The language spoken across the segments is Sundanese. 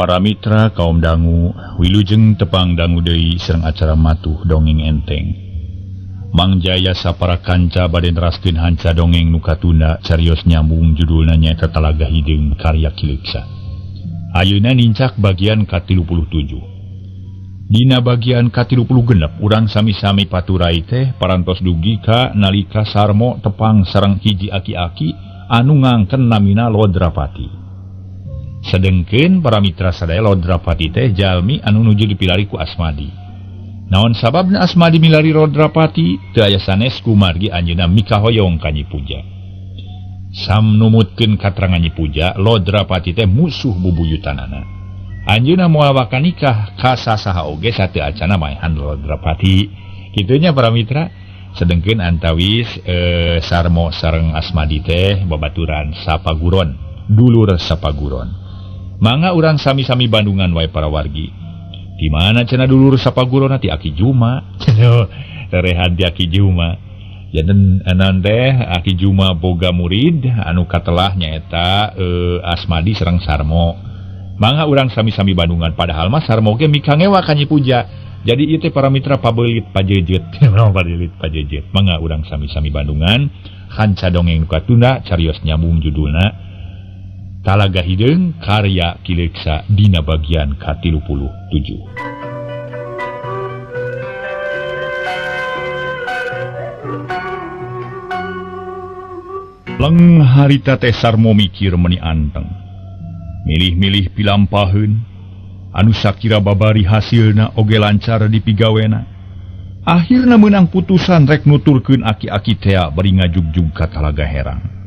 Para mitra kaum dangu, wilujeng tepang dangu deui sareng acara matuh dongeng enteng. Mang Jaya sapara kanca bade neraskeun hanca dongeng nu katunda carios nyambung judulna nyaeta Talaga Hideung karya Kileksa. Ayeuna nincak bagian ka-37. Dina bagian ka-36 urang sami-sami paturai teh parantos dugi ka nalika Sarmo tepang sareng hiji aki-aki anu ngangken namina Lodrapati. Sedengkeun para mitra sadaya Lodrapati teh jalmi anu nuju dipilari ku Asmadi. Naon sababna Asmadi milari Lodrapati? Teu aya sanes kumargi anjeunna mikahoyong ka Nyi Puja. Sam numutkeun katerangan Nyi Puja, Lodrapati teh musuh bubuyutanana. Anjeunna moal baka nikah ka sasaha oge sateu acana maehan Lodrapati. Kitunya para mitra. Sedengkeun antawis Sarmo sareng Asmadi teh babaturan sapaguron, dulur sapaguron. Mangga urang sami-sami Bandungan wae para wargi. Di mana cenah dulur sapaguron ti Aki Juma? Terehan ti Aki Juma. Janten anan teh Aki Juma boga murid anu katelah nyaeta Asmadi sareng Sarmo. Mangga urang sami-sami Bandungan padahal mah Sarmo ge mikangewa ka Nyi Puja. Jadi ieu teh para mitra pabelit pajejet. Pabelit pajejet. Mangga urang sami-sami Bandungan hanca dongeng nu katunda carios nyambung judulna Talaga Hideung karya Kileksa dina bagian ka-37. Leng harita teh Sarmo mikir meuni anteng. Milih-milih pilampaheun anu sakira babari hasilna oge lancar dipigawena. Akhirna meunang putusan rek nuturkeun aki-aki tea bari ngajugjug ka Talaga Herang.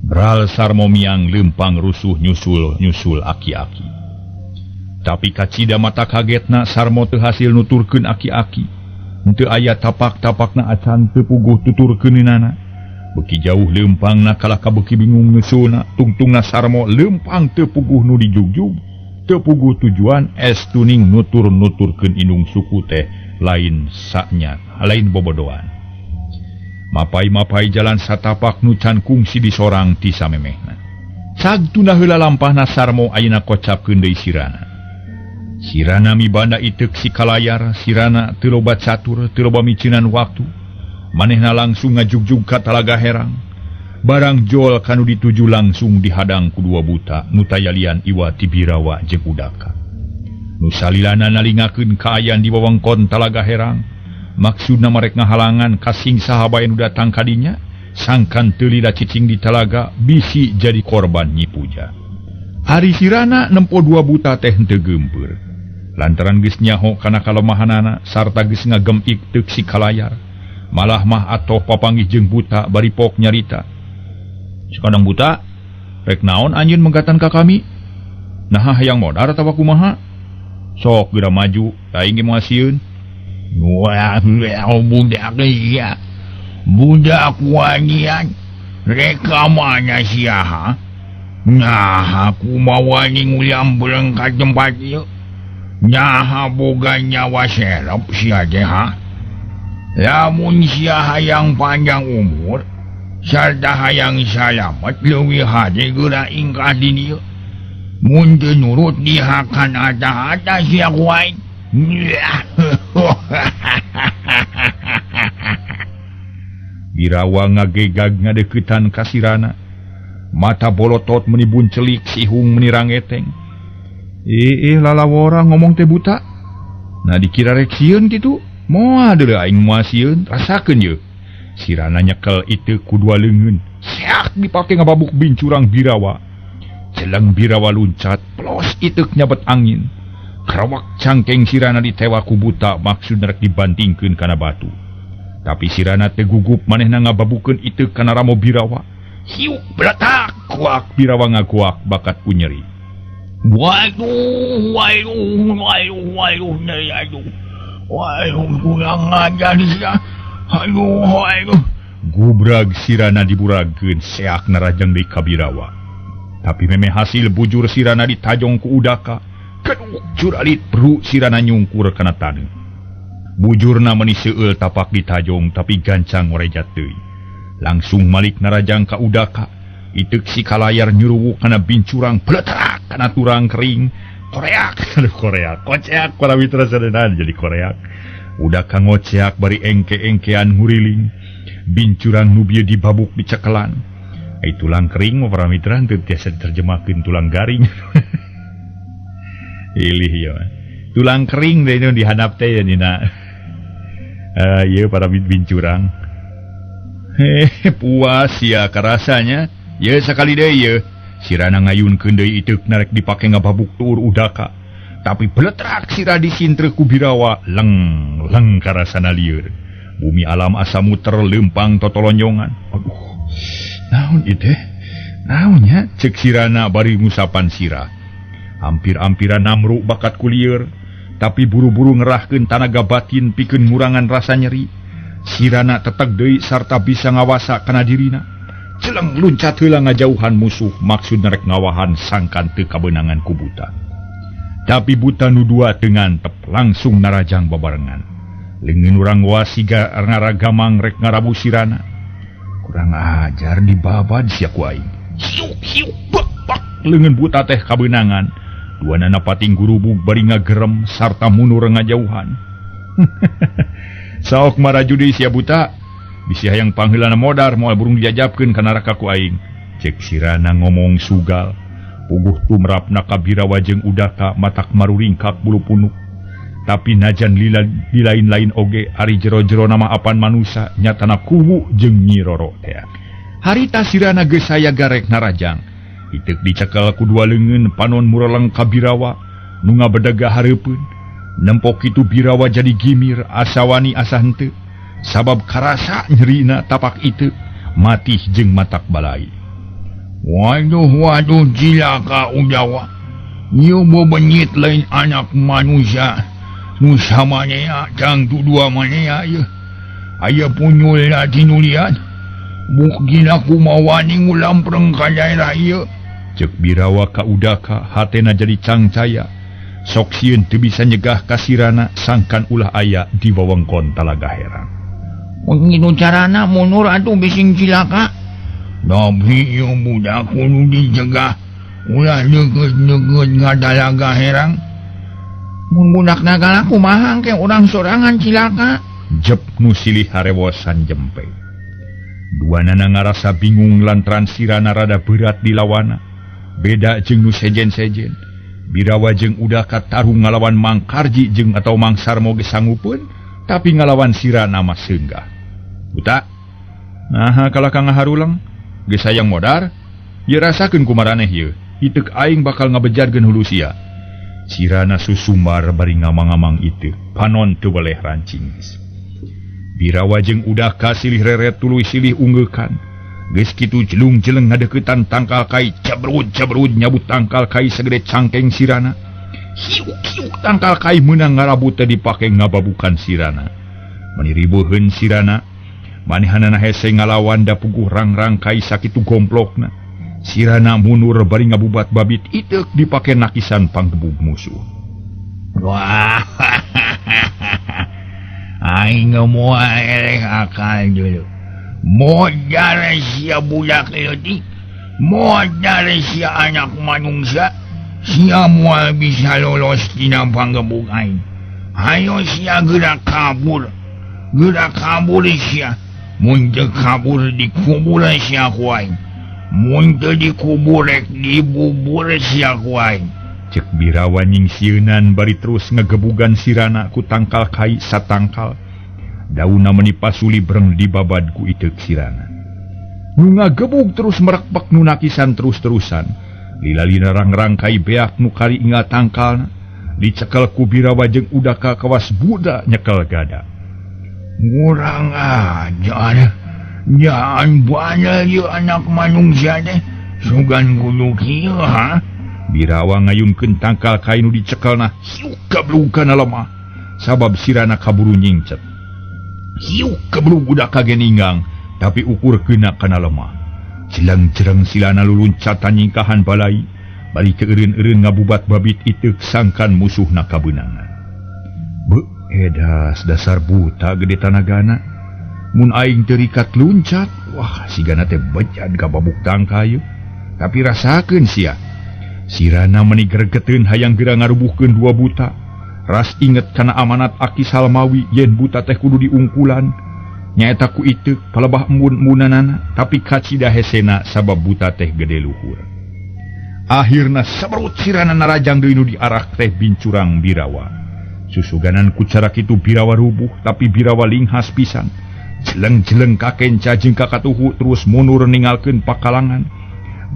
Bral Sarmo miang lempang rusuh nyusul aki-aki. Tapi kacida mata kagetna Sarmo teu hasil nuturkeun aki-aki. Henteu aya tapak-tapakna acan teu puguh tuturkeuneunana. Beuki jauh lempangna kalah kabeuki bingung nyusulna, tungtungna Sarmo lempang teu puguh nu dijugjug, teu puguh tujuan estuning nutur-nuturkeun indung suku teh lain saknya, lain bobodoan. Mapai-mapai jalan satapak nu can kungsi disorang ti samemehna. Sagtuna heula lampahna Sarmo ayeuna kocapkeun deui sirana. Sirana mibanda iteuk si kalayar, sirana teu loba catur, teu loba miceunan waktu. Manehna langsung ngajugjug ka Talaga Herang. Barang jol kanu dituju langsung dihadang ku dua buta nu tayalian Iwa Tibirawa jeung Udaka. Nu salilana nalingakeun kaayan di wewengkon Talaga Herang. Maksudna marek ngahalangan kasing sahabat nu datang kadinya, sangkan teu lila cicing di talaga bisi jadi korban Nyi Puja. Hari sirana nempo dua buta teh henteu geumpeur. Lantaran geus nyaho kana kalemahanana sarta geus ngagem ikteuk si kalayar. Malah mah atoh papanggih jeung buta bari pok nyarita. Sakadang buta, rek naon anjeun menggatan ka kami? Nah hayang modar atawa kumaha? Sok geura maju, aing ge moal sieun. Wah, budak iya, budak wanian, reka mana siaha? Nah, aku mawani nguliam berengkat tempat itu. Nah, boga nyawa serap siade ha. Lamun siaha yang panjang umur, sarta hayang salamat leuwih hade geura ingkah di dieu. Mun teu nurut dihakan ata-ata sia kuaing. Birawa ngagegag ngadeuketan ka sirana. Mata bolotot menibun celik sihung menirang eteng. Lalawora ngomong teh buta. Nah dikira rek sieun kitu. Moal deuleu aing moal sieun, rasakeun yeuh. Sirana nyekel itu ku dua leungeun. Seak dipake ngababuk bincurang Birawa. Jeleng Birawa luncat, plos iteuk nyabet angin. Karawak cangkeng sirana ditewa ku buta maksud rek dibantingkeun kana batu. Tapi sirana teh gugup manehna ngababukeun iteuk kana ramo Birawa. Hiuk beletak kuak Birawa ngakuak bakat ku nyeri. Waduh nyeri aduh. Waduh kurang ajar sia. Aduh. Gubrag sirana diburagkeun seak narajang deui ka Birawa. Tapi memeh hasil bujur sirana ditajong ku Udaka. Keduk curalit perut sirana nyungkur kana taneuh. Bujurna meuni seueul tapak ditajong tapi gancang ngorejat deui. Langsung malik narajang ka Udaka. Itek si kalayar nyuruwuk kana bincurang peleterak kana turang kering. Koreak, aduh koreak, koceak para mitra sadenan jadi koreak. Udah kang ngoceak bari engke-engkean nguriling. Bincurang nu bieu dibabuk dicekelan. Ai tulang kering mah para mitra teu tiasa diterjemahkeun tulang garing. Ilih ya. Tulang kering teh nu dihandap teh dina. Ieu para bincurang. Puas ya karasanya. Ye sakali deui ye, sirana ngayunkeun deui iteuk narek dipake ngababuk tuur udaka. Tapi beletrak sira disintreu ku Birawa, leng karasana lieur. Bumi alam asa muter leumpang totolonyongan. Aduh, naon ieu teh? Naon nya? Ceuk sirana bari ngusapan sira. Hampir-hampiran namru bakat ku lieur, tapi buru-buru ngerahkeun tanaga batin pikeun ngurangan rasa nyeri. Sirana teteg deui sarta bisa ngawasa kana dirina. Celeng luncat heula ngajauhan musuh, maksud nerek ngawahan sangkan teu kabeunangan ku buta. Tapi buta nu dua dengan tep langsung narajang babarengan. Leungeun urang wasiga ngaragamang rek ngarabu sirana. Kurang ajar dibabad sia ku aing. Hiu bak leungeun buta teh kabeunangan. Duanana pating gurubug bari ngagerem sarta munur ngajauhan. Saok maraju deui sia buta. Bisi hayang pangheulana modar moal burung dijajabkeun kana raka ku aing. Cek sirana ngomong sugal. Puguh tumrapna ka Birawa jeung udaka matak maruringkak bulu punuk. Tapi najan di lain-lain oge ari jero-jero nama apan manusia nyatana kuwu jeung Nyi Roro teh. Harita sirana geus saya garek narajang. Itek dicekel ku dua leungeun panon mureleng ka Birawa nu ngabedega hareupeun. Nempok kitu Birawa jadi gimir asa wani asa henteu. Sabab karasa nyerina tapak itu mati jeung matak balai. Waduh jilaka udawa. Ieu bebenyit lain anak manusia. Nu samanya cang dua manea ieu. Aya punyul tinu liat. Buk gina kumawani ngulampreng ka daerah ieu. Ceuk Birawa ka udaka hatena jadi cangcaya. Sok sieun teu bisa nyegah ka sirana sangkan ulah aya di wewengkon Talaga Herang. Nginu carana munur atuh bising cilaka. Tapi yung budak kudu dijegah. Ulah deket-deket ngadalaga Herang. Mun budak nagala kumaha ke urang sorangan cilaka. Jep nu silih harewosan jempe. Duanana ngarasa bingung lantaran sirana rada berat dilawana. Beda jeung nu sejen-sejen. Birawa jeung udaka tarung ngalawan Mang Karji jeung atau Mang Sarmo ge sanggupeun, tapi ngalawan sirana mah seunggah. Buta, nah kalau kang ngaharulang, geus hayang modar, ye rasakeun ku maraneh ieu, itek aing bakal ngabejarkeun hulu sia. Sirana susumbar bari ngamang-ngamang itu, panon teu boleh rancing. Birawa jeung udaka silih reret tuluy silih unggeukan. Geus kitu jelung-jeleng ngadeuketan tangkal kai, cabrut nyabut tangkal kai sagede cangkeng sirana. Hiuk tangkal kai meunang ngarabut teh dipake ngababukan sirana. Maniribuheun sirana. Manehanana hese ngalawan da puguh rang-rang kai sakitu gomplokna. Sirana munur bari ngabubat babit itek dipake nakisan panggebug musuh. Wah, aing moal eleh akal dulu. Modal sia budak leutik, modal sia anak manungsa, sia moal bisa lolos tina panggebug aing. Hayo sia gerak kabur sia. Mun teu kabur dikubur sia ku aing. Mun teu dikubur rek dibubur sia ku aing. Cek Birawa nyingsieunan bari terus ngegebugan sirana ku tangkal kai satangkal. Dauna menipa suli breng dibabad ku iteuk sirana. Nu ngagebug terus merekpek nu nakisan terus-terusan. Lilalina rang-rang kai beak nu kali ingat tangkalna. Dicekel ku Birawa jeung udaka kawas buda nyekel gada. Ngurang ajar. Jangan banyak ya anak manusia teh. Sugan kudu kieu ha. Birawa ngayunkeun tangkal kainu dicekelna. Hiuk kablugan lemah. Sabab sirana kaburu nyingcet. Hiuk kablug udah kage ninggang. Tapi ukur kena kana lemah. Jelang-jereng silana luluncat nyingkahan balai. Balik ke eureun-eureun ngabubat babit iteuk sangkan musuhna kabeunangan. Edas dasar buta gede tanagana. Mun aing terikat luncat, wah sigana teh bejan ka babuktan kayu tapi rasakeun sia sirana meuni gregeteun hayang geura ngarubuhkeun dua buta ras inget kana amanat Aki Salmawi yen buta teh kudu diungkulan nyaeta ku ieu palebah embun-embunanana tapi kacida hesena sabab buta teh gede luhur akhirna sabarut sirana narajang deui nu diarah teh bincurang Birawa susuganan ku cara kitu Birawa rubuh tapi Birawa linghas pisan jeleng-jeleng kakenca jeung kakatuhu terus mundur ninggalkeun pakalangan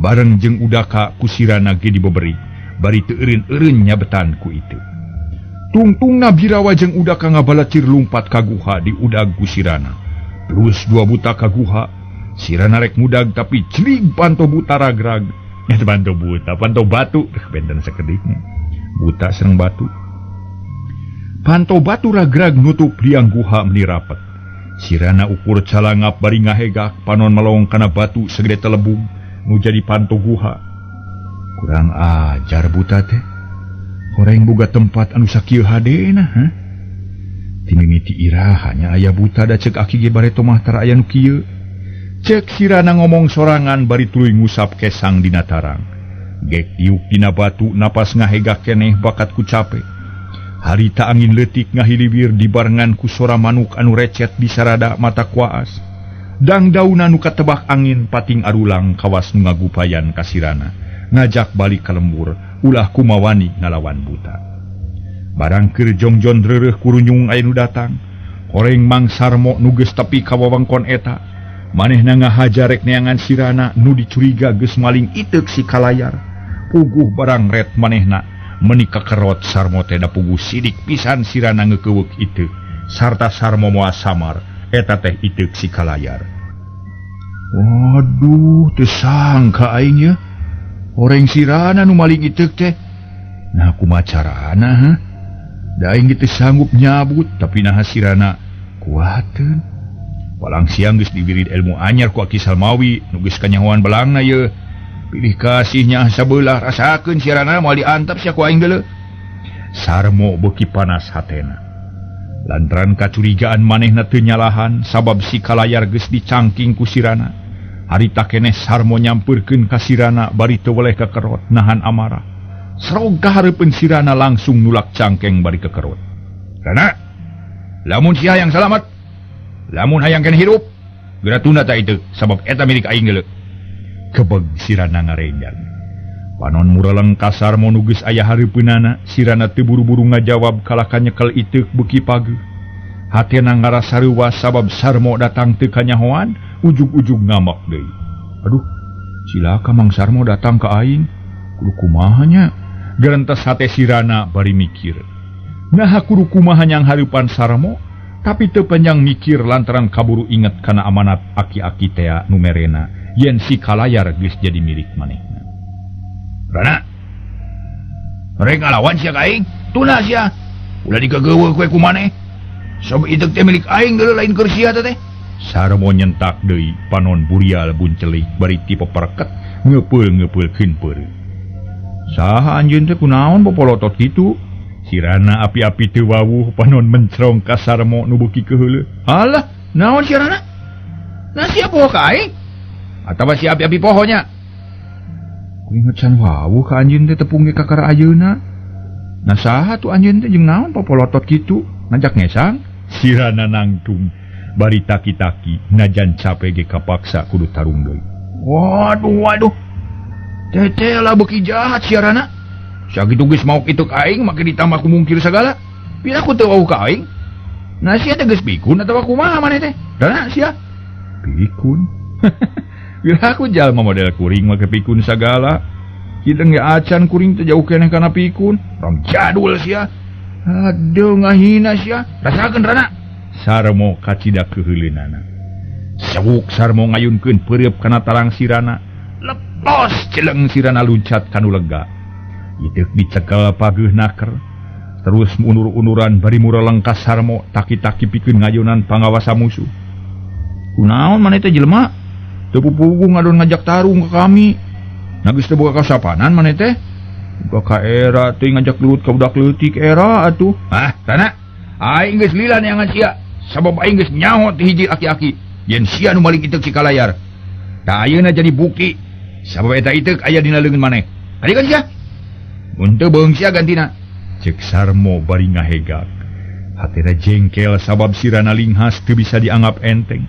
bareng jeung udaka ku sirana ge dibeberi bari teu eureun-eureun nyabetan ku itu tungtungna Birawa jeung udaka ngabalacir lumpat ka guha di udag ku sirana terus dua buta ka guha sirana rek mudag tapi jling panto buta ragrag panto buta panto batu benten sakediknya buta sareng batu panto batu ragrag nutup liang guha meuni rapet sirana ukur calangap bari ngahegak panon melong kana batu segede telebung nu jadi panto guha kurang ajar buta teh horeng boga tempat anu sakieu hadena timimiti irahanya aya buta da cek Aki ge bare tomah tara aya nu kieu cek sirana ngomong sorangan bari tuluy ngusap kesang dina tarang gek diuk dina batu napas ngahegak keneh bakat ku capek harita angin leutik ngahilibir dibarengan ku sora manuk anu recet di sarada mata kuaas dang dauna nu katebak angin pating arulang kawas nu ngagupayan ka sirana ngajak balik ka lembur ulah kumawani ngalawan buta barang keur jongjon reureuh kurunyung aya nu datang horeng Mang Sarmo nu geus tepi ka wewengkon eta manehna ngahajar rek neangan sirana nu dicuriga geus maling iteuk si kalayar puguh barang ret manehna menika kerot Sarmo teh da puguh sidik pisan sirana ngeukeweuk itu sarta Sarmo moal samar eta teh iteuk si kalayar waduh teu sangka aing ye horeng sirana nu maling iteuk teh nah kumaha carana da aing teh sanggup nyabut tapi nah sirana kuateun palang siang geus dibirid ilmu anyar ku Aki Salmawi nu geus kanyahoan belangna ye pilih kasihnya sabelah rasakeun sirana moal diantep sia ku aing deuleu Sarmo beuki panas hatena lantaran kacurigaan manehna teu nyalahan sabab si kalayar geus dicangking ku sirana harita keneh Sarmo nyampeurkeun ka sirana bari teu weleh kekerot nahan amarah sarog kahareupeun sirana langsung nulak cangkeng bari kekerot karena lamun sia hayang salamet lamun hayang keneh hirup geura tunda ta itu sabab eta milik aing deuleu kebeg sirana ngarenjang panon mureleng ka Sarmo nu geus aya hareupeunana sirana teu buru-buru ngajawab kalaka nyekel iteuk beuki pageuh hatena ngarasa reuwas sabab Sarmo datang teu kanyahoan ujug-ujug ngamak deui aduh cilaka Mang Sarmo datang ka aing kudu kumaha nya gerentes hate sirana bari mikir nah kudu kumaha nyang hareupan Sarmo tapi teu panjang mikir lantaran kaburu inget kana amanat aki-aki tea nu merena yen si kalayar geus jadi milik manehna. Rana, rek ngalawan sia ka aing, tuna sia. Ulah digageuweuk we ku maneh. Sob iteuk teh milik aing geuleuh lain keur sia teh. Sarmo nyentak deui panon burial buncelik bari ti peperket ngepeul-ngepeulkeun peureuh. Saha anjeun teh kunaon popolotot kitu? Sirana api-api teu wawuh panon mencrong ka Sarmo nu beuki keheuleuh. Alah, naon sirana? Nah sia poho ka aing? Atawa si api-api pohonya kuinget can wawuh ka anjeun teh tepung ge kakara ayeuna nah saha tu anjeun teh jeung naon popolotot kitu ngajak ngesang sirana nangtung bari taki-taki najan capek ge kapaksa kudu tarung deui waduh teteh lah beuki jahat siarana sakitu geus mau kitu ka aing make ditambah ku mungkir sagala pira ku teu wawuh ka aing nah sia teh geus pikun atawa kumaha maneh teh dana sia pikun bila aku jalma model kuring make pikun sagala hideng ge acan kuring teh jauh keneh kana pikun rong jadul sia aduh ngahina sia rasakeun rana Sarmo kacida keheuleunnana sewuk Sarmo ngayunkeun peureup kana tarang sirana lepos celeng sirana luncat kanu lega iteuk dicekel pageuh naker terus unur-unuran bari mureleng ka Sarmo taki-taki pikeun ngayunan pangawasa musuh kunaon maneh teh jelema teu pupugu ngadon ngajak tarung ka kami nagis teu boga kasapanan maneh teh boga ka era teh ngajak luhut ka budak leutik era atuh tana aing geus lila neangan sia sabab aing geus nyaho ti hiji aki-aki yen sia nu maling itek si Kalayar. Da ayeuna jadi bukti sabab eta itek aya dina leungeun maneh. Ari kan sia? Mun teu beung sia gantina. Cek Sarmo bari ngahegak. Hatena jengkel sabab sirana linghas teu bisa dianggap enteng.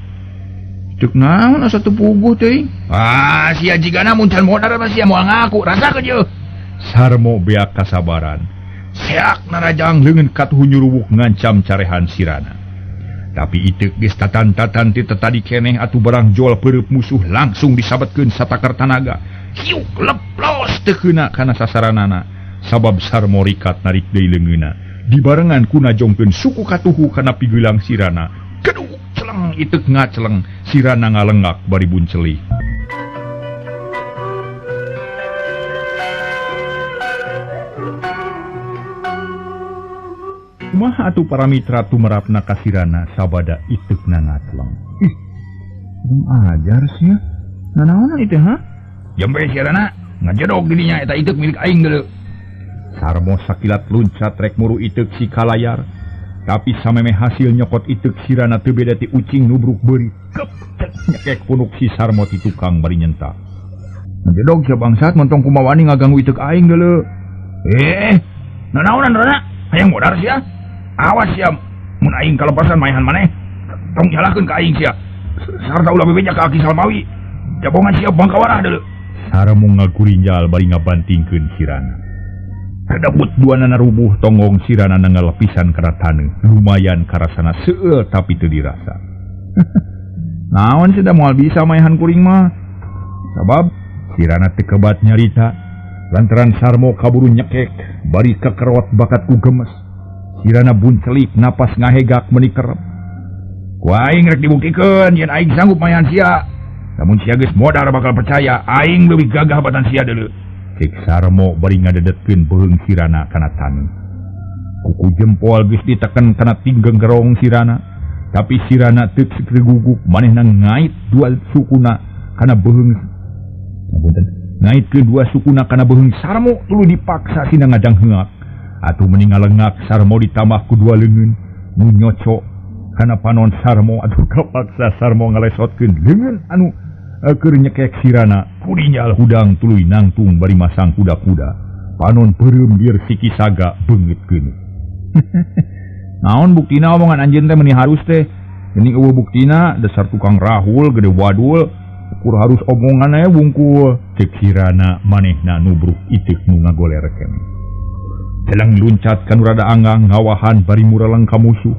Cek naon asa teu puguh teuing? Ah, sia jigana mun can modal mah sia moal ngaku, rasakeun yeuh. Sarmo beak kasabaran. Seak narajang leungeun katuhu nyuruwuk ngancam carehan sirana. Tapi itek geus tatan-tatan ti tadi keneh atuh barang jol peureub musuh langsung disabetkeun satakar tanaga. Hiuk leplos teu keuna kana sasaranana. Sabab Sarmo rikat narik deui leungeunna. Dibarengan ku najongkeun suku katuhu kana pigeulang sirana. Keduk celeng itek ngaceleng sirana ngalengak bari buncelih. Kumaha atuh para mitra tumerapna ka sirana sabada itekna ngaceleng. Ih, ajar sia. Nanaonan itu ha? Jembe sirana ngajedog didinya eta itek milik aing deuleu. Sarmo sakilat luncat rek muru itek si Kalayar. Tapi sameme hasil nyokot itek sirana teu beda ti ucing nubruk beuri. Kep nyekek punuk si Sarmo ti tukang bari nyentak. Ngajedog sia bangsat montong kumawani ngaganggu itek aing deuleu. Nanaonan rana? Hayang modar sia? Awas sia, mun aing kalepasan maehan maneh. Tong nyalahkeun ka aing sia. Sarta ulah bebeja ka Aki Salmawi. Jabongan sia bangkawarah deuleu. Sarmo ngagurinjal bari ngabantingkeun sirana. Kadabut duana narubuh tonggong sirana nangalepisan kana taneuh. Lumayan karasana seueur tapi teu dirasa. Naon sih da moal bisa maehan kuring mah? Sabab sirana teu kebat nyarita. Lantaran Sarmo kaburu nyekek bari kekerot bakat ku gemes. Sirana buncelik napas ngahegak meuni kerep. Ku aing rek dibuktikeun yen aing sanggup maehan sia. Namun sia geus modar bakal percaya aing leuwih gagah batan sia deuleu. Cek Sarmo bari ngadedetkeun beung sirana kana taneuh. Kuku jempol geus diteken kana tinggeng gerong sirana. Tapi sirana teu guguk manehna ngait dua sukuna kana beung. Ngait kedua sukuna kana beung Sarmo tuluy dipaksa sina ngadang heungak. Atuh mending ngalengak Sarmo ditambah ku dua leungeun nu nyocok kana panon Sarmo atuh kapaksa Sarmo ngalesotkeun leungeun anu keur nyekek sirana kudinyal hudang tuluy nangtung bari masang kuda-kuda panon peureum bieur siki saga beungeutkeun. Naon buktina omongan anjeun teh meuni harus teh? Geuning eueuh buktina dasar tukang rahul gede wadul ukur harus omongan aya wungkul. Cek sirana manehna nubruk itek nu ngagolerkeun. Celang luncat kanu rada anggang ngawahan bari muraleng ka musuh.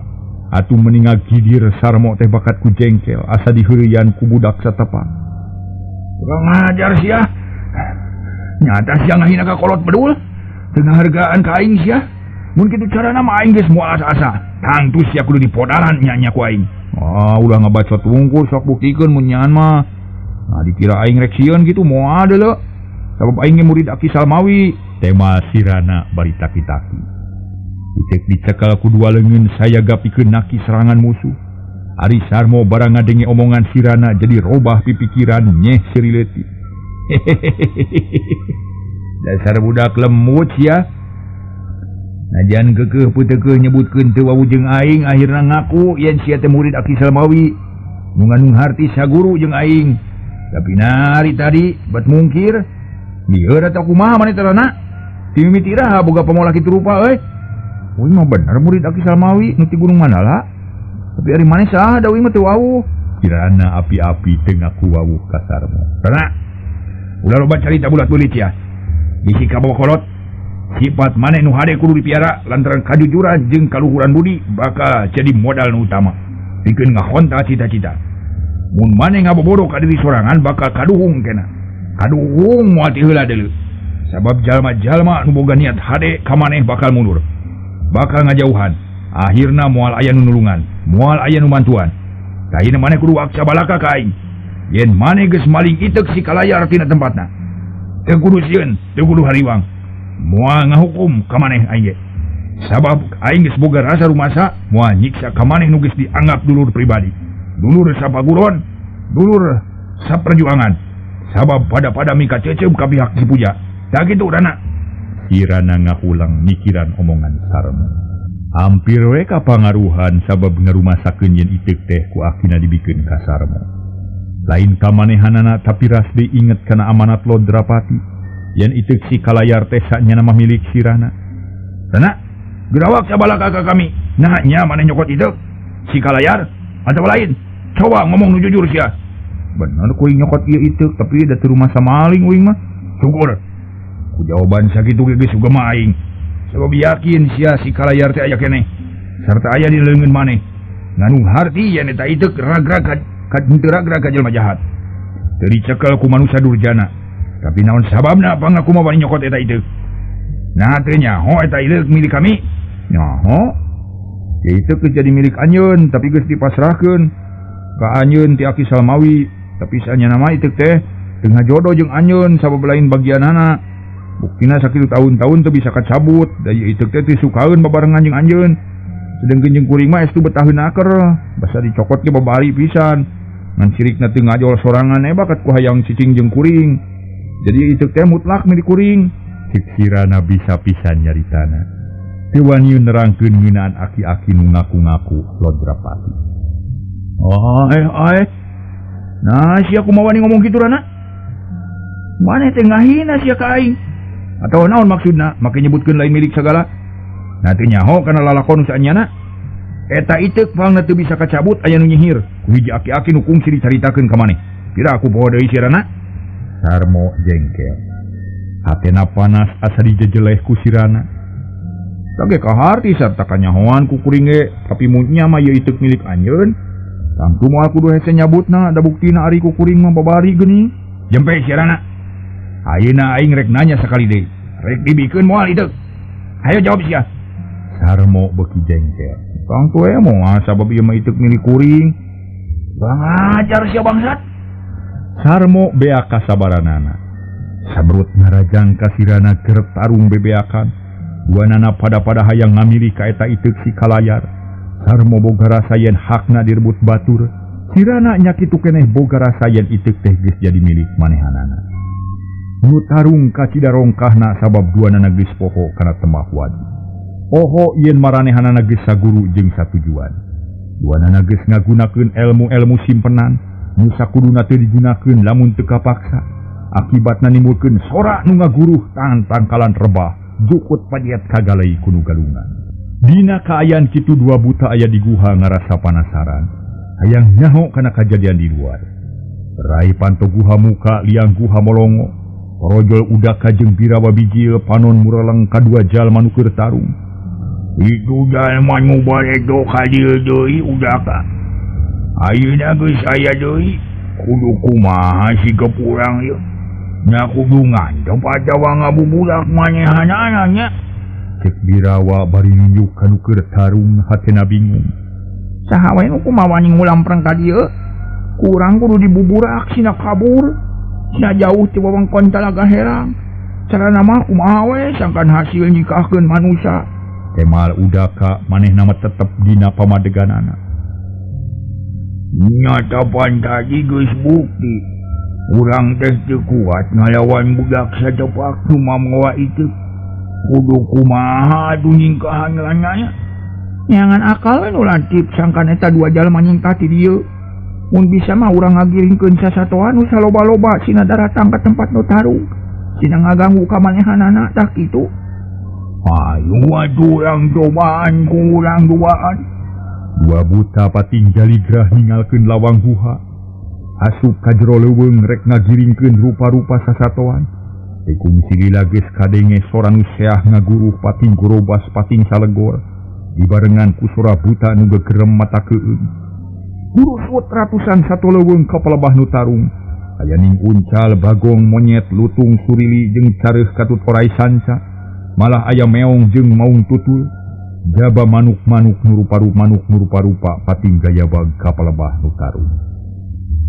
Atuh meuni ngagidir Sarmo teh bakat ku jengkel asa diheureuyan ku budak satepa. Kurang ajar sia. Nyata sia ngahina ka kolot bedul. Teu ngahargaan ka aing sia. Mun kitu carana mah aing geus moal asa-asa. Tangtu sia kudu dipodaran nya ku aing. Ulah ngabacot wungkul sok buktikeun mun nyaan mah. Nah dikira aing rek sieun kitu moal deuleu. Sabab aing ge murid Aki Salmawi. Tema sirana bari taki-taki. Itek dicekel ku dua leungeun sayaga pikeun naki serangan musuh. Ari Sarmo barang ngadenge omongan sirana jadi robah pipikiran nyeh sirileuti. Dasar budak lemut ya. Najan keukeuh peuteukeuh nyebutkeun teu wawujeng aing akhirna ngaku yen sia teh murid Aki Salmawi. Nu ngandung harti saguru jeung aing. Tapi nari tadi bat mungkir. Lieur atuh kumaha maneh terana? Timimiti iraha boga pamola kitu rupa euy. Uing mah bener murid Aki Salmawi nu ti Gunung Mandala. Tapi ari maneh saha da uing mah teu wawuh. Kirana api-api teu ngaku wawuh ka Sarmo. Karena ulah loba carita bulat beulit ya. Bisi ka kolot. Sifat maneh nu hade kudu dipiara lantaran kajujuran jeung kaluhuran budi bakal jadi modal nu utama. Pikeun ngahonta cita-cita. Mun maneh ngabobodo ka diri sorangan bakal kaduhung kena. Kaduhung moal ti heula deuleu. Sabab jalma-jalma nu boga niat hade ka maneh bakal mundur. Bakal ngajauhan. Akhirna moal aya nu nulungan, moal aya nu bantuan. Kaina maneh kudu aksa balaka ka aing. Yen maneh geus maling itek si Kalayar tina tempatna. Teu kudu sieun, teu kudu hariwang. Moal ngahukum ka maneh aing ge. Sabab aing geus boga rasa rumasa moal nyiksa ka maneh nu geus dianggap dulur pribadi. Dulur sapaguron, dulur saperjuangan. Sabab pada mika cecep ka pihak si Puja. Da kitu urana. Kirana ngahulang mikiran omongan Sarmo. Hampir we kapangaruhan sabab ngarumasakeun yen itek teh ku akina dibikeun ka Sarmo. Lain ka manehanana tapi Rasdi inget kana amanat Lodrapati yen itek si kalayar teh sanyana mah milik sirana. Sana, gerawak sabala kakak kami. Nah nya maneh nyokot itek si kalayar atau lain? Coba ngomong nu jujur sia. Bener kuing nyokot ieu itek tapi da teu rumah maling uing mah. Syukur. Ku jawaban sakitu ge geus uga aing. Sabab yakin sia si kalayar teh aya keneh. Sarta aya di leungeun maneh. Nganu harti yen eta itek ragrag ka henteu ragrag ka jelema jahat. Teu dicekel ku manusia durjana. Tapi naon sababna pangaku mah bani nyokot eta itek? Nah teu nyaho eta itek milik kami. Nyaho? Ya itek geus jadi milik anjeun tapi geus dipasrahkeun ka anjeun ti Aki Salmawi. Tapi sanyana mah itek teh teu ngajodoh jeung anjeun sabab lain bagianana. Buktina sakitu tahun-tahun tuh bisa kacabut. Daya itek teh sukaun babarengan jeung anjeun. Sedengkeun jeung kuring mah estu betaheun aker. Basa dicokot ge babari pisan. Ngan sirikna teu ngajol sorangan bakat ku hayang cicing jeung kuring. Jadi itek teh mutlak milik kuring. Cik sirana bisa pisan nyaritana. Teu wani nerangkeun ngeunaan aki-aki nu ngaku-ngaku Lodrapati. Nah sia kumaha wani ngomong kitu rana? Maneh teh ngahina sia ka aing. Atau naon maksudna make nyebutkeun lain milik sagala? Nah teu nyaho kana lalakon saanyana. Eta itek pangna teu bisa kacabut aya nu nyihir ku hiji aki-aki nu kungsi dicaritakeun ka maneh. Pira aku poho deui sirana? Sarmo jengkel. Hatena panas asa dijejeleh ku sirana. Tage kaharti sarta kanyahoan ku kuring ge, tapi munnya mah ieu itek milik anjeun. Tangtu moal kudu hese nyabutna da buktina ari ku kuring mah babari geuning. Jempe sirana. Ayeuna aing rek nanya sakali deui. Rek dibikeun moal itek. Hayo jawab sia. Sarmo beuki jengkel. Kang tue moal sabab ieu mah itek milik kuring. Bang ajar sia bangsat. Sarmo beak kasabaranana. Sabrut narajang kasirana keur tarung bebeakan. Duanana pada hayang ngamili ka eta itek si kalayar. Sarmo boga rasa yen hakna direbut batur. Sirana nya kitu keneh boga rasa yen itek teh geus jadi milik manehanana. Nu tarung ka cidarongkahna sabab duanana geus poho kana tembah wadi. Oho yen maranehanana geus saguru jeung satujuan. Duanana geus ngagunakeun ilmu-ilmu simpenan nu sakuduna teu digunakeun lamun teu kapaksa. Akibatna nimbulkeun sora nu ngaguruh tangkalan rebah jukut padiat kagalai kuno galungan. Dina kaayaan kitu dua buta aya di guha ngarasa penasaran. Hayang nyaho kana kajadian di luar. Rai panto guha muka liang guha molongo. Parojol udaka jeung birawa bijil panon muraleng kadua jalma nu keur tarung. Itu jalma nu balik do ka dieu deui udaka. Ayeuna geus aya deui kudu kumaha si kepurang ieu. Nya kudu ngandong padawa ngabubudak manehanana nya. Cek birawa bari nunjuk kanu keur tarung hatena bingung. Saha wae nu kumaha wani ngulampreng ka dieu? Kurang kudu dibuburak sina kabur. Sina jauh ti wewengkon Talaga Herang. Carana mah kumaha we sangkan hasil nikahkeun manusia. Temal udaka manehna mah tetep dina pamadeganana. Nyata tadi geus bukti. Urang teh teu kuat ngalawan budak sadepak nu mamngowa itu. Kudu kumaha atuh nyingkahan lananya. Nyangan akal we nu lantip sangkan eta dua jalma nyingkah ti dieu. Mun bisa mah urang ngagiringkeun sasatoan nu saloba-loba sina daratang ka tempat nu tarung. Sina ngaganggu ka manehanana tah kitu. Hayu atuh urang cobaan ku urang duaan. Dua buta pating jaligrah ninggalkeun lawang guha. Asup ka jero leuweung rek ngagiringkeun rupa-rupa sasatoan. Tekung silila geus kadenge sora nu seah ngaguruh pating gorobas pating salegor. Dibarengan ku sora buta nu gegerem mata keueung. Urusut ratusan satu leuweung ka palebah nu tarung. Aya ning uncal bagong monyet lutung surili jeung careuh katut orai sanca. Malah aya meong jeung maung tutul. Jaba manuk-manuk nu rupa-rupa pating gaya bag ka palebah nu tarung.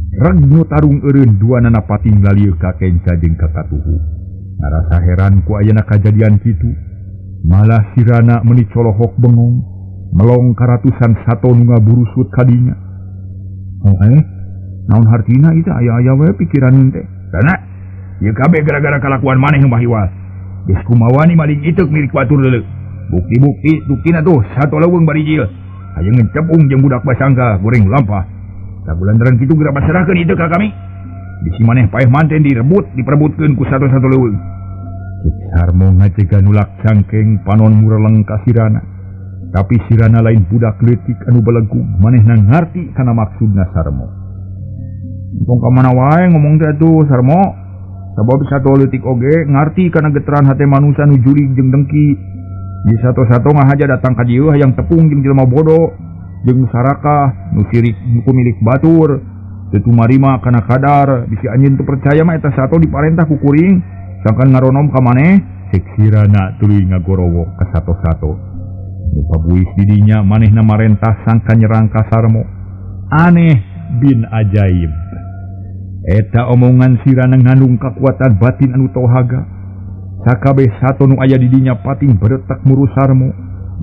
Reg nu tarung eureun duanana pating lalieu ka kenca jeung ka katuhu. Ngarasa heran ku ayeuna kajadian kitu. Malah sirana meuni colohok bengong melong ka ratusan sato nu ngaburusut kadinya. Naon hartina itu aya-aya we pikiran teh. Karena ieu kabeh gara-gara kalakuan maneh nu bahiwal. Geus kumaha ni maling itek milik batur leuleuh. Bukti-bukti tuh satu leuweung barijil. Aya ngecepung jeung budak basangka goreng lampah. Sabulantaran kitu geura pasarahkeun itu ka kami. Bisi maneh paeh manten diperebutkeun ku satu-satu leuweung. Cik Sarmo ngajega nulak cangkeng panon mureleng ka Sirana. Tapi Sirana lain budak leutik anu belegung manehna ngarti kana maksudna Sarmo. Engkong ka mana wae ngomong teh atuh Sarmo. Sabab satu leutik oge ngarti kana geteran hate manusia nu jurig jeung dengki. Di satu-satu ngahaja datang ka dieu hayang tepung jeung jelema bodoh jeung sarakah nu sirik ku milik batur. Teu tumarima kana kadar bisi anjeun teu percaya mah eta sato diparentah ku kuring sangkan ngaronom ka maneh. Cek Sirana tuluy ngagorowo ka sato-sato. Nu pabuis didinya manehna marentah sangka nyerang ka Sarmo. Aneh bin ajaib. Eta omongan Sirana ngandung kakuatan batin anu tohaga. Sakabeh sato nu aya didinya pating beretak muru Sarmo.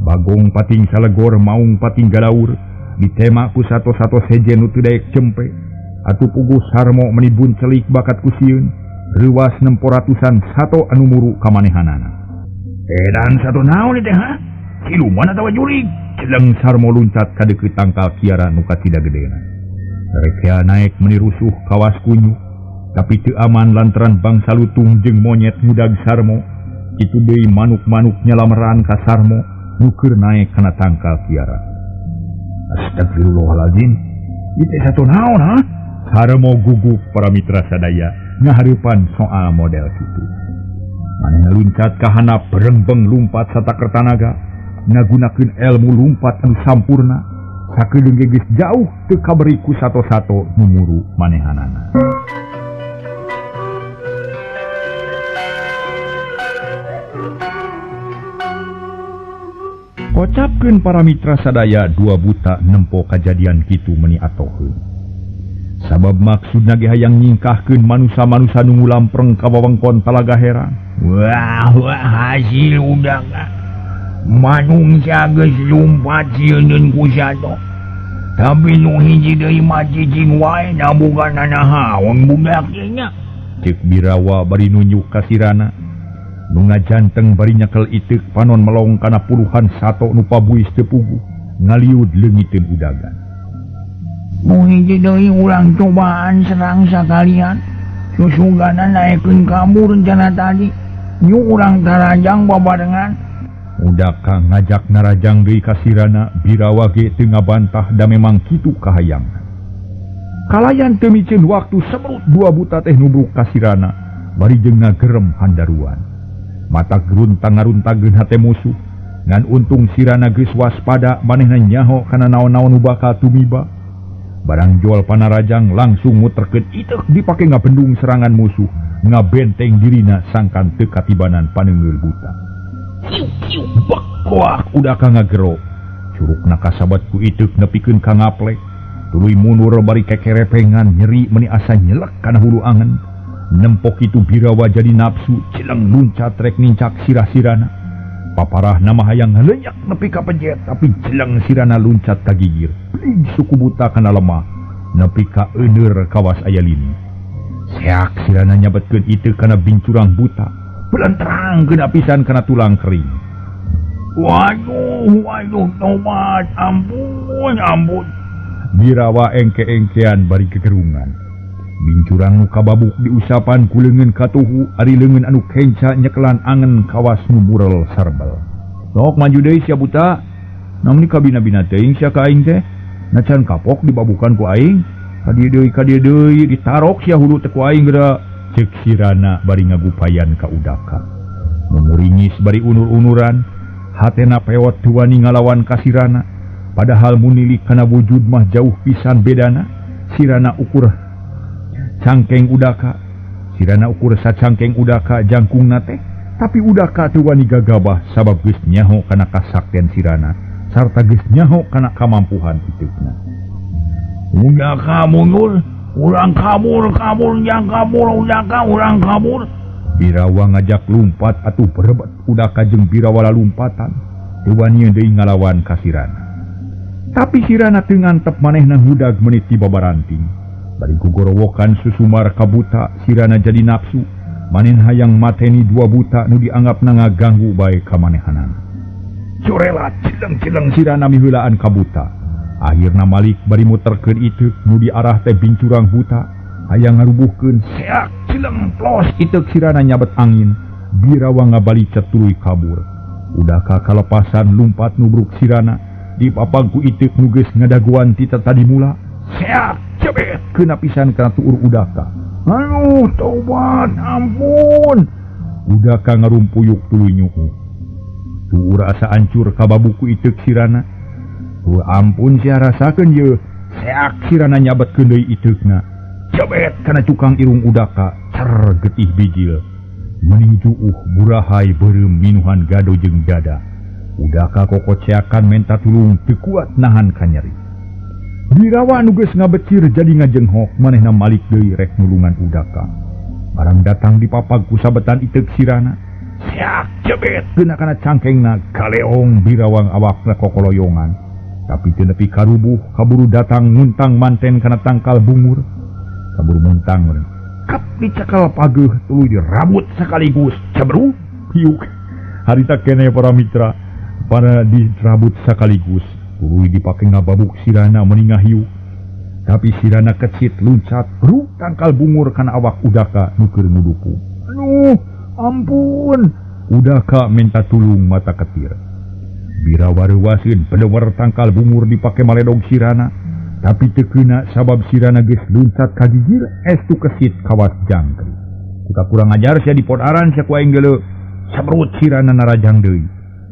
Bagong pating salegor maung pating galaur. Ditema ku sato-sato sejen nu teu daek cempe. Atuh puguh Sarmo menibun celik bakat ku sieun. Reuwas 600-an sato anu muru ka manehanana. Dan sato naon teh ha? Siluman atawa jurig? Celeng Sarmo luncat ka deukeut tangkal kiara nu kacida gedena. Rekea naek menirusuh kawas kunyu. Tapi teu aman lantaran bangsa lutung jeung monyet ngudag Sarmo. Kitu deui manuk-manuk nyalameran ka Sarmo nu keur naek kana tangkal kiara. Astagfirullahaladzim. Ieu teh sato naon ha? Sarmo guguk para mitra sadaya ngahareupan soal model kitu. Manehna luncat ka handap berengbeng lumpat satakar tanaga ngagunakeun ilmu lumpat anu sampurna. Sakedeung geus jauh teu kaberi ku sato-sato nu muru manehanana. Kocapkeun para mitra sadaya dua buta nempo kajadian kitu meuni atoheun. Sabab maksudna ge hayang nyingkahkeun manusa-manusa nu ngulampreng ka wewengkon Talaga Herang. Wah hasil udah manungsa geus lumpat sieun ku sato. Tapi nu hiji deui mah cicing wae da boga nanahaon budak ieu nya. Cek Birawa bari nunjuk ka Sirana. Nu ngajanteng bari nyekel iteuk panon melong kana puluhan sato nu pabuis teu puguh ngaliud leungiteun udagan. Nu hiji deui urang cobaan serang sakalian. Susugana naekeun kabur rencana tadi. Nyu urang tarajang babarengan. Udaka ngajak narajang deui ka Sirana. Birawa ge teu ngabantah da memang kitu kahayangna. Kalayan teu micen waktu semerut dua buta teh nubruk ka Sirana bari jeung ngagerem handaruan. Mata geruntang ngaruntageun hate musuh. Ngan untung Sirana geus waspada manehna nyaho kana naon-naon nu bakal tumiba. Barang jual panarajang langsung muterkeun iteuk dipake ngabendung serangan musuh, ngabenteng dirina sangkan teu katibanan paneungeul buta. Ciu bak Wah, udah ka ngagero. Curugna kasabat ku iteuk nepikeun ka ngaplek. Tuluy mundur bari kekerepengan nyeri meuni asa nyelek kana hulu angen. Nempok itu Birawa jadi nafsu cileng luncat rek nincak sirah-sirana. Paparah nama hayang ngaleyak nepi ka pejet tapi cileng Sirana luncat ka gigir. Plig suku buta kana lemah nepi ka euneur kawas aya lini. Seak Sirana nyabetkeun iteu kana bincurang buta. Belentrangkeun apisan kana tulang kering. Waduh, tobat, ampun. Birawa engke-engkean bari kegerungan. Bincurang nu kababuk diusapan ku leungeun katuhu ari leungeun anu kenca nyekelan angen kawas nu burel sarbel. Sok maju deui sia buta. Namun kabina-bina teuing sia ka aing teh. Nacan kapok dibabukan ku aing. Ka dieu deui ditarok sia hulu teh ku aing geura. Cek Sirana bari ngagupayan ka udaka. Memuringis bari unur-unuran. Hatena pewot teu wani ngalawan ka Sirana. Padahal munilik kana wujud mah jauh pisan bedana. Sirana ukur cangkeng udaka. Sirana ukur sacangkeng udaka jangkungna teh. Tapi udaka teu wani gagabah sabab geus nyaho kana kasaktian Sirana sarta geus nyaho kana kamampuhan iteukna. Udaka mundur, urang kabur jang kabur udaka urang kabur. Birawa ngajak lumpat atuh berebet udaka jeung Birawa lalumpatan. Teu wani deui ngalawan ka Sirana. Tapi Sirana teu ngantep manehna hudag menit ti babaranting. Bari gugorowokan susumar kabuta Sirana jadi nafsu. Manen hayang mateni dua buta nu dianggapna ngaganggu bae ka manehanana. corelat cileng-cileng Sirana mihulaan kabuta. Akhirna Malik bari muterkeun iteuk nu di arah teh bincurang buta aya ngarubuhkeun seak cileng plos. iteuk sirana nyabet angin birawa ngabalicet tuluy kabur. Udaka kalepasan lumpat nubruk sirana dipapag ku iteuk nu geus ngadaguan ti tadi mula. Seak cebet Keuna pisan kana tuur udaka. anu tobat ampun. Udaka ngarumpuyuk tuluy nyuhu. Tuur asa ancur kababuku iteuk sirana. Tuh ampun sia rasakeun ye. Seak Sirana nyabetkeun deui iteukna. cebet Kana cukang irung udaka cer getih bijil. Mending juuh burahay beureum minuhan gado jeung dada. Udaka kokoceakan menta tulung teu kuat nahan kanyeri. Birawa nu geus ngabecir jadi ngajenghok manehna Malik deui rek nulungan udaka. Barang datang dipapag ku sabetan iteuk sirana. seak cebet Geuna kana cangkengna kaleong birawang awakna kokoloyongan. Tapi teu nepi karubuh kaburu datang nguntang manten kana tangkal bungur. Kaburu muntang meureun. kap dicakal pageuh tuluy dirabut sekaligus cebru. Piuk. Harita keneh para mitra pada dirabut sekaligus. Tuluy dipake ngababuk sirana meninga hiu. Tapi sirana kecit luncat ru tangkal bungur kana awak udaka nu keur nudupu. Aduh ampun. Udaka minta tulung mata ketir. Birawa reuwaseun pedewer tangkal bungur dipake maledog sirana. Tapi teu keuna sabab sirana geus luncat ka gigir estu kesit kawas jangkrik. Jika kurang ajar sia dipodaran sia ku aing geuleuh. Sabrut sirana narajang deui.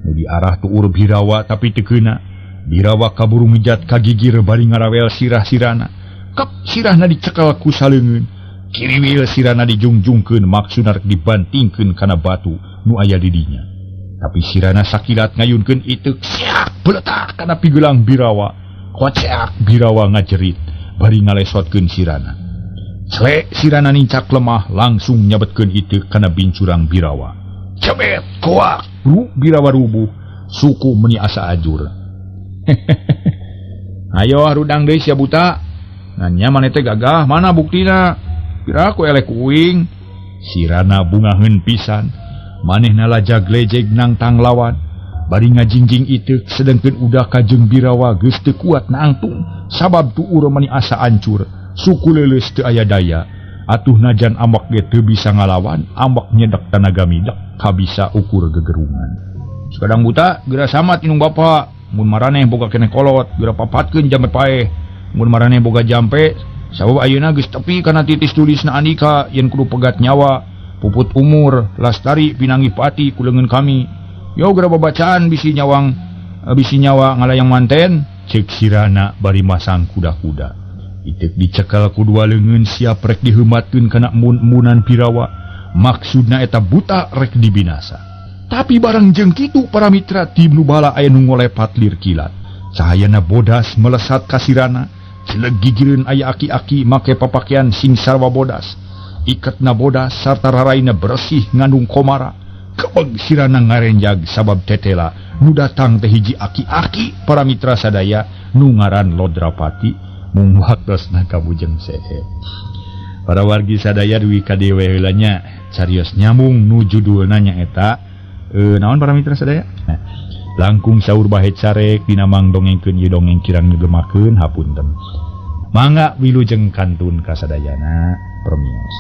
Nu di arah tuur birawa tapi teu keuna. Birawa kaburu mijat ka gigir bari ngarawel sirah sirana. Kap sirahna dicekel ku saleungeun. Kiriwil sirana dijungjungkeun maksudna rek dibantingkeun kana batu nu aya di dinya. Tapi sirana sakilat ngayunkeun iteuk seak beletak kana pigelang birawa. Koceak birawa ngajerit bari ngalesotkeun sirana. Celek sirana nincak lemah langsung nyabetkeun iteuk kana bincurang birawa. Cebet kuak. Ru birawa rubuh suku meni asa ajur. Ayo rudang deui sia buta. Nanya maneh teh gagah mana buktina? Kira ku elek uing. Sirana bungaheun pisan. Manehna lajag lejeg nangtang lawan. Bari ngajingjing iteuk sedengkeun udaka jeung birawa geus teu kuat naangtung sabab tuur meni asa ancur. Suku leuleus teu aya daya. Atuh najan ambak ge teu bisa ngalawan, ambak nyedak tanaga midak kabisa ukur gegerungan. Sekadang buta geura samat inung bapa. Mun maraneh boga keneh kolot, geura papatkeun jampe paeh. Mun maraneh boga jampe, sabab ayeuna geus tepi kana titis tulisna Andika yen kudu pegat nyawa, puput umur, lastari pinanggi pati kuleungeun kami. Yo geura babacaan bisi nyawa ngalayang manten, ceuk sirana bari masang kuda-kuda. Iteuk dicekel ku dua leungeun siap rek diheumatkeun kana mun-munan birawa. Maksudna eta buta rek dibinasa. Tapi barang jeung kitu para mitra tim nu bala aya nu ngolepat lir kilat. Cahayana bodas melesat ka sirana. Cileg gigireun aya aki-aki make papakean sing sarwa bodas. Iketna bodas sarta raraina bersih ngandung komara. Kebeg sirana ngarenjag sabab tetela nu datang teh hiji aki-aki para mitra sadaya nu ngaran Lodrapati mung waktosna kabujeng sehe. Para wargi sadaya duwi kadewe heula nya carios nyambung nu judulna nyaeta naon para mitra sadaya? Nah, langkung saur bahe carek dina mangdongengkeun ieu dongeng kirang ngegemakeun hapunten. Mangga wilujeng kantun kasadayana permios.